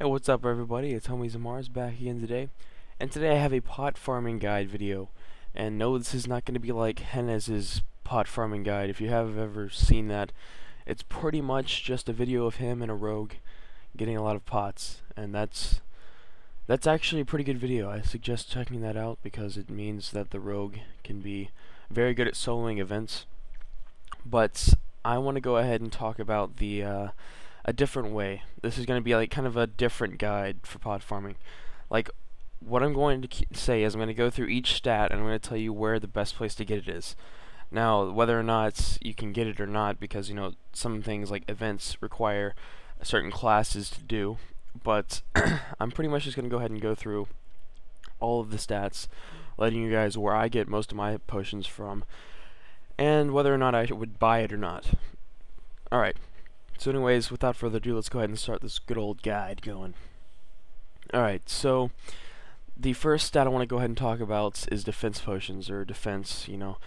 Hey, what's up everybody? It's Homies and Mars back again today. And today I have a pot farming guide video. And no, this is not going to be like Hennes's pot farming guide. If you have ever seen that, it's pretty much just a video of him and a rogue getting a lot of pots. And that's actually a pretty good video. I suggest checking that out because it means that the rogue can be very good at soloing events. But I want to go ahead and talk about a different way. This is going to be like kind of a different guide for pot farming. Like, what I'm going to say is I'm going to go through each stat and I'm going to tell you where the best place to get it is. Now, whether or not you can get it or not, because you know some things like events require certain classes to do, but I'm pretty much just going to go ahead and go through all of the stats, letting you guys where I get most of my potions from, and whether or not I would buy it or not. Alright, so anyways, without further ado, let's go ahead and start this good old guide going. Alright, so the first stat I want to go ahead and talk about is defense potions, or defense, you know,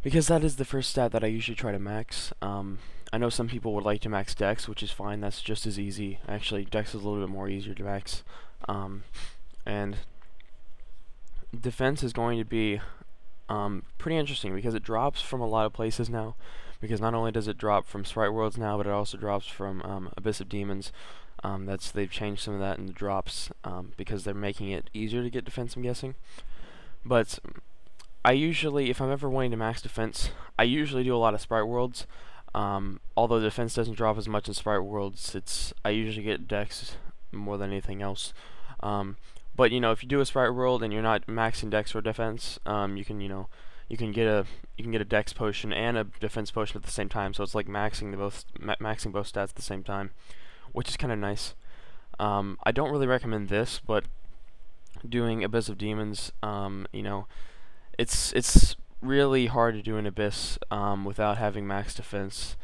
because that is the first stat that I usually try to max. I know some people would like to max dex, which is fine, that's just as easy. Actually, dex is a little bit more easier to max. And defense is going to be pretty interesting because it drops from a lot of places now. Because not only does it drop from Sprite Worlds now, but it also drops from Abyss of Demons. They've changed some of that in the drops because they're making it easier to get defense, I'm guessing. But I usually, if I'm ever wanting to max defense, I usually do a lot of Sprite Worlds. Although defense doesn't drop as much in Sprite Worlds, I usually get Dex more than anything else. But you know, if you do a Sprite World and you're not maxing Dex or defense, you can get a Dex potion and a defense potion at the same time. So it's like maxing both stats at the same time, which is kind of nice. I don't really recommend this, but doing Abyss of Demons, you know, it's really hard to do an Abyss without having max defense.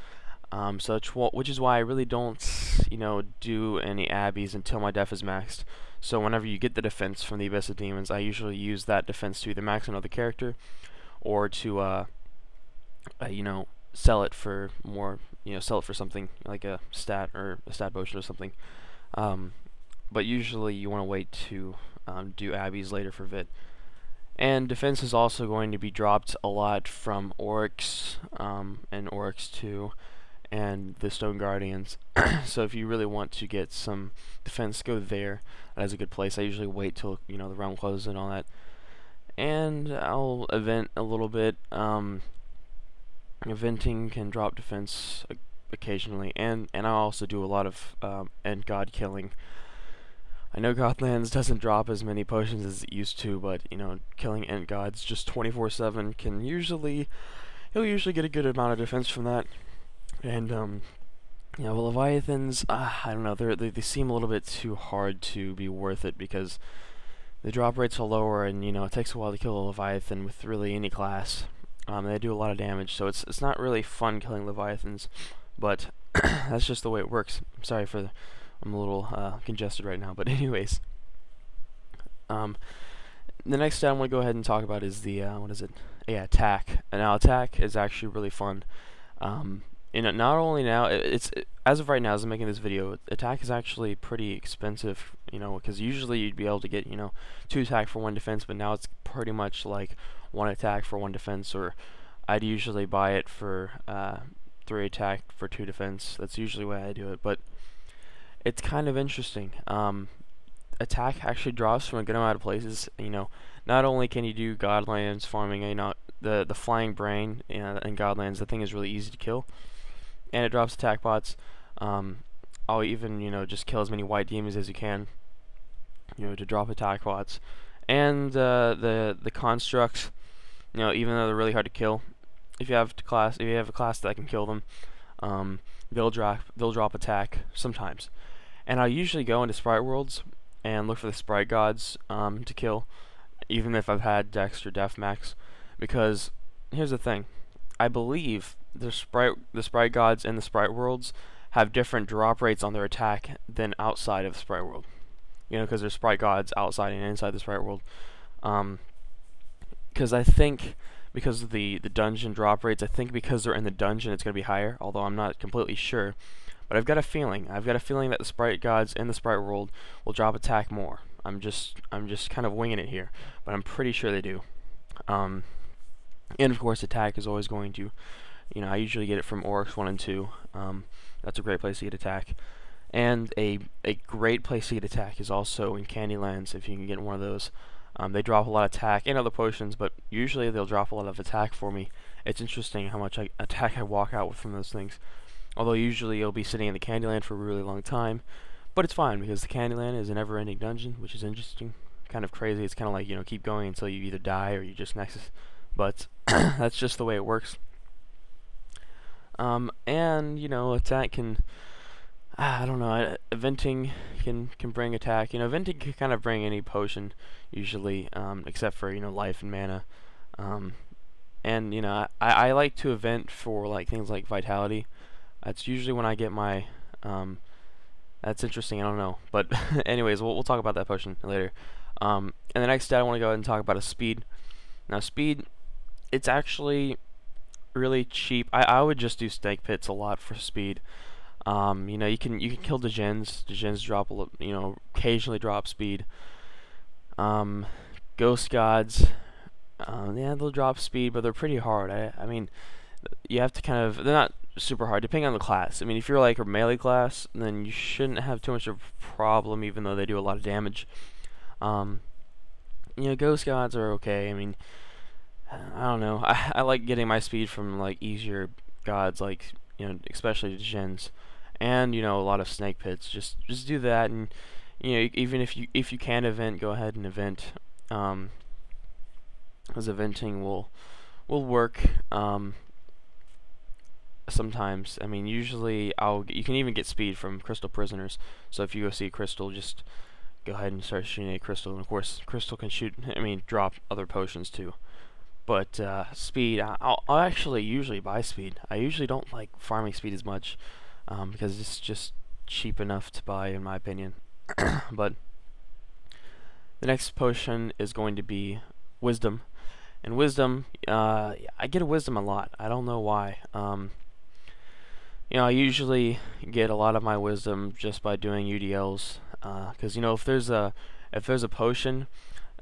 Which is why I really don't, you know, do any Abbeys until my def is maxed. So whenever you get the defense from the Abyss of Demons, I usually use that defense to either max another character, or to you know, sell it for more, you know, sell it for something like a stat or a stat potion or something. But usually you want to wait to do Abbeys later for Vit. And defense is also going to be dropped a lot from Oryx and Oryx 2 and the Stone Guardians. So if you really want to get some defense, go there. That is a good place. I usually wait till, you know, the realm closes and all that. And I'll event a little bit. Eventing can drop defense occasionally, and I also do a lot of end god killing. I know Godlands doesn't drop as many potions as it used to, but you know, killing end gods just 24/7 can you'll usually get a good amount of defense from that. And you know, Leviathans, I don't know, they seem a little bit too hard to be worth it because the drop rates are lower, and you know, it takes a while to kill a Leviathan with really any class. They do a lot of damage, so it's not really fun killing Leviathans, but that's just the way it works. I'm sorry for I'm a little congested right now, but anyways. The next stat I want to go ahead and talk about is the what is it? Yeah, attack. And now attack is actually really fun. You know, not only now, as of right now, as I'm making this video, attack is actually pretty expensive. You know, because usually you'd be able to get, you know, 2 attack for 1 defense, but now it's pretty much like 1 attack for 1 defense, or I'd usually buy it for 3 attack for 2 defense. That's usually the way I do it, but it's kind of interesting. Attack actually drops from a good amount of places. You know, not only can you do Godlands farming, you know, the flying brain in Godlands, the thing is really easy to kill, and it drops attack bots. I'll even, you know, just kill as many white demons as you can, you know, to drop attack bots. And the constructs, you know, even though they're really hard to kill, if you have a class that can kill them, they'll drop attack sometimes. And I usually go into Sprite Worlds and look for the Sprite Gods to kill, even if I've had Dex or Def Max, because here's the thing, I believe the Sprite Gods and the Sprite Worlds have different drop rates on their attack than outside of the Sprite World. You know, because there's Sprite Gods outside and inside the Sprite World. Because I think because of the dungeon drop rates, I think because they're in the dungeon it's going to be higher, although I'm not completely sure. but I've got a feeling. I've got a feeling that the sprite gods in the sprite world will drop attack more. I'm just kind of winging it here, but I'm pretty sure they do. And of course, attack is always going to, I usually get it from Oryx 1 and 2. That's a great place to get attack. And a great place to get attack is also in Candylands, if you can get one of those. They drop a lot of attack and other potions, but usually they'll drop a lot of attack for me. It's interesting how much attack I walk out with from those things. Although usually you'll be sitting in the Candyland for a really long time. But it's fine, because the Candyland is a never-ending dungeon, which is interesting. Kind of crazy. It's kind of like, keep going until you either die or you just nexus. But that's just the way it works. And, attack can... I don't know, eventing can bring attack. Eventing can kind of bring any potion, usually, except for, life and mana. And, I like to event for, things like vitality. That's usually when I get my, that's interesting, I don't know. But, anyways, we'll talk about that potion later. And the next stat I want to go ahead and talk about is speed. Now, speed, it's actually really cheap. I would just do snake pits a lot for speed. You can kill the gens. The gens drop occasionally drop speed. Ghost gods, yeah, they'll drop speed, but they're pretty hard. I mean, you have to they're not super hard, depending on the class. I mean, if you're like a melee class, then you shouldn't have too much of a problem, even though they do a lot of damage. Ghost gods are okay. I mean, I don't know. I like getting my speed from easier gods, especially the gens. And a lot of snake pits. Just do that, and even if you can event, go ahead and event. As eventing will work. Sometimes, I mean, usually you can even get speed from crystal prisoners. So if you go see a crystal, just go ahead and start shooting a crystal. And of course, crystal can drop other potions too. But speed, I'll actually usually buy speed. I usually don't like farming speed as much. Because it's just cheap enough to buy, in my opinion. But the next potion is going to be wisdom, and wisdom, I get a wisdom a lot. I don't know why. I usually get a lot of my wisdom just by doing UDLs. Because if there's a potion,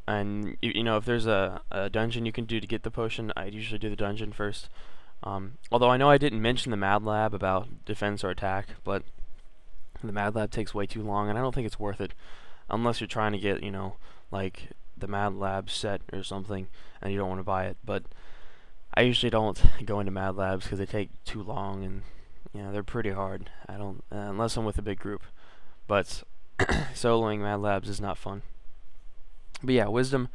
and if there's a dungeon you can do to get the potion, I usually do the dungeon first. Although I know I didn't mention the Mad Lab about defense or attack, but the Mad Lab takes way too long, and I don't think it's worth it, unless you're trying to get, the Mad Lab set or something, and you don't want to buy it. But I usually don't go into Mad Labs because they take too long, and they're pretty hard. I don't, unless I'm with a big group. But soloing Mad Labs is not fun. But yeah, wisdom.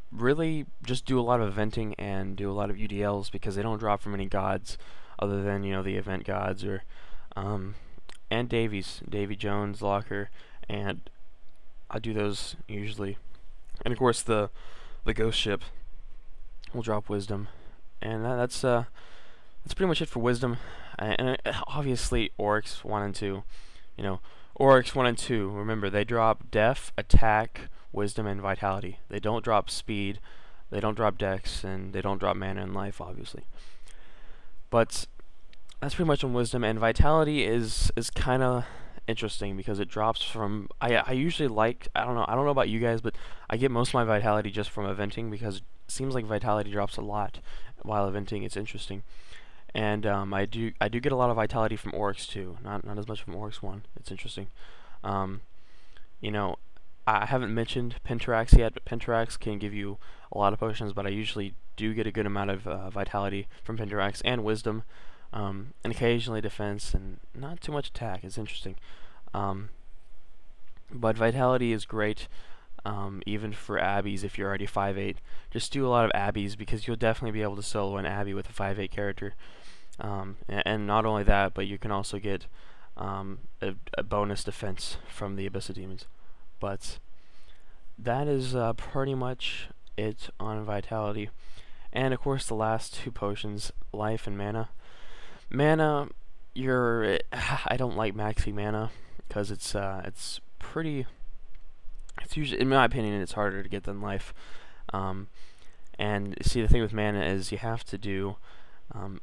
Really just do a lot of eventing and do a lot of UDLs, because they don't drop from any gods other than the event gods, or and Davy Jones Locker, and I do those usually. And of course the ghost ship will drop wisdom, and that's pretty much it for wisdom. And obviously Oryx 1 and 2, Oryx 1 and 2, remember, they drop def, attack, wisdom, and vitality. They don't drop speed, they don't drop dex, and they don't drop mana and life, obviously. But that's pretty much on wisdom. And vitality is kind of interesting, because it drops from, I usually I don't know about you guys, but I get most of my vitality just from eventing, because it seems like vitality drops a lot while eventing. It's interesting. And I do get a lot of vitality from Oryx 2, not as much from Oryx 1. It's interesting. I haven't mentioned Pentarax yet, but Pentarax can give you a lot of potions, but I usually do get a good amount of vitality from Pentarax and wisdom, and occasionally defense, and not too much attack. It's interesting. But vitality is great, even for Abbeys if you're already 5'8". Just do a lot of Abbeys, because you'll definitely be able to solo an Abbey with a 5'8" character. And not only that, but you can also get a bonus defense from the Abyss of Demons. But that is pretty much it on vitality. And of course the last two potions, life and mana. Mana, I don't like maxing mana, because it's usually, in my opinion, it's harder to get than life. And see, the thing with mana is you have to do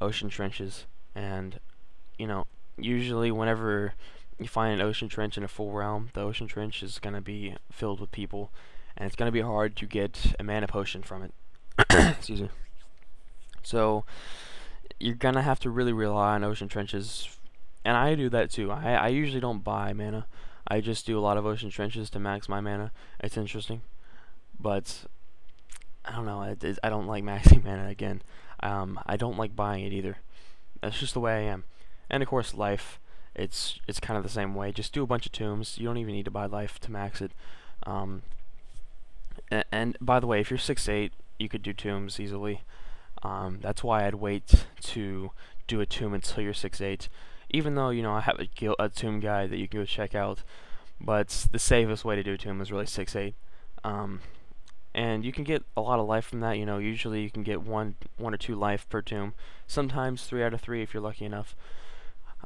ocean trenches, and usually whenever you find an ocean trench in a full realm, the ocean trench is going to be filled with people, and it's going to be hard to get a mana potion from it. Excuse me. So you're going to have to really rely on ocean trenches, and I do that too. I usually don't buy mana. I just do a lot of ocean trenches to max my mana. It's interesting, but I don't know. I don't like maxing mana again. I don't like buying it either. That's just the way I am. And of course, life. It's kind of the same way. Just do a bunch of tombs. You don't even need to buy life to max it. Um, and by the way, if you're 6'8", you could do tombs easily. That's why I'd wait to do a tomb until you're 6'8". Even though, you know, I have a tomb guide that you can go check out, but the safest way to do a tomb is really 6'8". And you can get a lot of life from that. You know, usually you can get one or two life per tomb. Sometimes 3 out of 3 if you're lucky enough.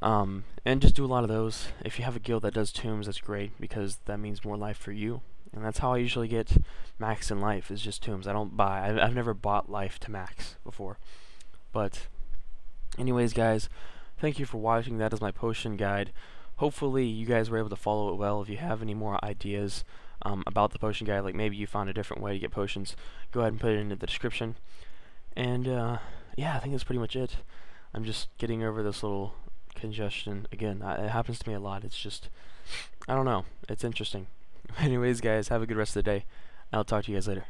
And just do a lot of those. If you have a guild that does tombs, that's great, because that means more life for you. And that's how I usually get max in life, is just tombs. I don't buy. I've never bought life to max before. But anyways, guys, thank you for watching. That is my potion guide. Hopefully you guys were able to follow it well. If you have any more ideas about the potion guide, like maybe you found a different way to get potions, go ahead and put it into the description. And yeah, I think that's pretty much it. I'm just getting over this little congestion again. It happens to me a lot. It's just, I don't know, it's interesting. Anyways, guys, have a good rest of the day. I'll talk to you guys later.